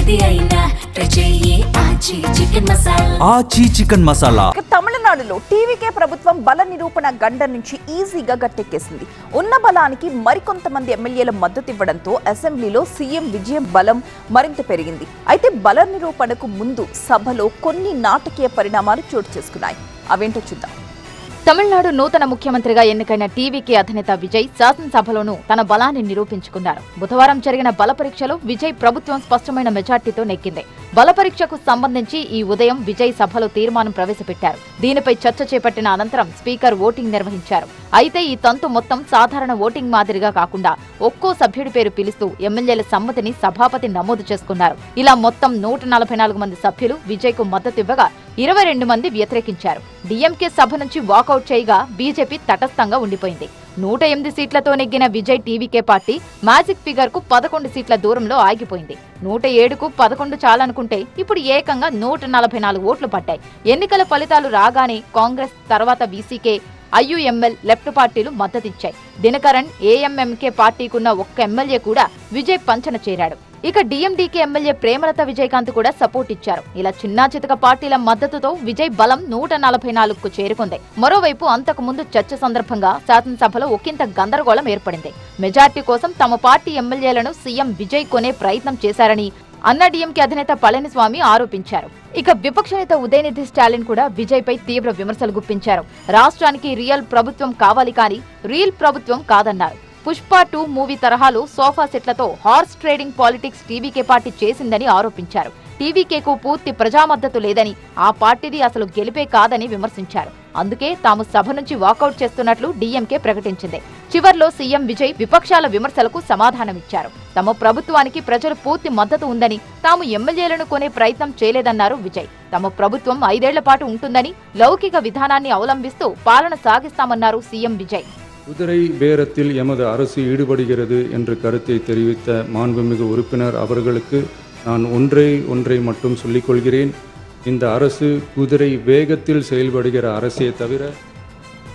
ఆచి చికెన్ మసాలా. తమిళనాడులో టీవీకే ప్రభుత్వం బల నిరూపణ గండ నుంచి ఈజీగా గట్టెక్కేసింది. ఉన్న బలానికి మరికొంతమంది ఎమ్మెల్యేల మద్దతు ఇవ్వడంతో అసెంబ్లీలో సీఎం విజయం బలం మరింత పెరిగింది. అయితే బల నిరూపణకు ముందు సభలో కొన్ని నాటకీయ పరిణామాలు చోటు చేసుకున్నాయి. అవేంటో చూద్దాం. తమిళనాడు నూతన ముఖ్యమంత్రిగా ఎన్నికైన టీవీకే అధినేత విజయ్ శాసనసభలోనూ తన బలాన్ని నిరూపించుకున్నారు. బుధవారం జరిగిన బల పరీక్షలో విజయ్ ప్రభుత్వం స్పష్టమైన మెజార్టీతో నెగ్గింది. బల పరీక్షకు సంబంధించి ఈ ఉదయం విజయ్ సభలో తీర్మానం ప్రవేశపెట్టారు. దీనిపై చర్చ చేపట్టిన అనంతరం స్పీకర్ ఓటింగ్ నిర్వహించారు. అయితే ఈ తంతు మొత్తం సాధారణ ఓటింగ్ మాదిరిగా కాకుండా ఒక్కో సభ్యుడి పేరు పిలుస్తూ ఎమ్మెల్యేల సమ్మతిని సభాపతి నమోదు చేసుకున్నారు. ఇలా మొత్తం 144 మంది సభ్యులు విజయ్కు మద్దతు ఇవ్వగా 22 మంది వ్యతిరేకించారు. డీఎంకే సభ నుంచి వాకౌట్ చేయగా బీజేపీ తటస్థంగా ఉండిపోయింది. 108 సీట్లతో నెగ్గిన Vijay TVK party magic figure కు 11 సీట్ల దూరంలో ఆగిపోయింది. 107కు 11 చాలనుకుంటే ఇప్పుడు ఏకంగా 144 ఓట్లు పడ్డాయి. ఎన్నికల ఫలితాలు రాగానే కాంగ్రెస్ తర్వాత వీసీకే, ఐయుఎంఎల్, లెఫ్ట్ పార్టీలు మద్దతిచ్చాయి. దినకరన్ ఏఎంఎంకే పార్టీకున్న ఒక్క ఎమ్మెల్యే కూడా విజయ్ పంచన చేరాడు. ఇక డీఎండీకే ఎమ్మెల్యే ప్రేమలత విజయకాంత్ కూడా సపోర్ట్ ఇచ్చారు. ఇలా చిన్నా చితక పార్టీల మద్దతుతో విజయ్ బలం 144కు చేరుకుంది. మరోవైపు అంతకు ముందు చర్చ సందర్భంగా శాసనసభలో ఒకంత గందరగోళం ఏర్పడింది. మెజార్టీ కోసం తమ పార్టీ ఎమ్మెల్యేలను సీఎం విజయ్ కొనే ప్రయత్నం చేశారని అన్నాడీఎంకే అధినేత పళనిస్వామి ఆరోపించారు. ఇక విపక్ష నేత ఉదయనిధి స్టాలిన్ కూడా విజయ్ పై తీవ్ర విమర్శలు గుప్పించారు. రాష్ట్రానికి రియల్ ప్రభుత్వం కావాలి కానీ రియల్ ప్రభుత్వం కాదన్నారు. పుష్ప 2 మూవీ తరహాలో సోఫా సెట్లతో horse trading politics TVK party చేసిందని ఆరోపించారు. టీవీకేకు పూర్తి ప్రజా మద్దతు లేదని, ఆ పార్టీది అసలు గెలిపే కాదని విమర్శించారు. అందుకే తాము సభ నుంచి వాకౌట్ చేస్తున్నట్లు డీఎంకే ప్రకటించింది. చివర్లో సీఎం విజయ్ విపక్షాల విమర్శలకు సమాధానమిచ్చారు. తమ ప్రభుత్వానికి ప్రజలు పూర్తి మద్దతు ఉందని, తాము ఎమ్మెల్యేలను కొనే ప్రయత్నం చేయలేదన్నారు విజయ్. తమ ప్రభుత్వం 5 ఏళ్ల పాటు ఉంటుందని, లౌకిక విధానాన్ని అవలంబిస్తూ పాలన సాగిస్తామన్నారు సీఎం విజయ్. குதிரை பேரத்தில் எமது அரசு ஈடுபடுகிறது என்ற கருத்தை தெரிவித்த மாண்புமிகு உறுப்பினர் அவர்களுக்கு நான் ஒன்றை மட்டும் சொல்லிக் கொள்கிறேன். இந்த அரசு குதிரை வேகத்தில் செயல்படுகிற அரசே தவிர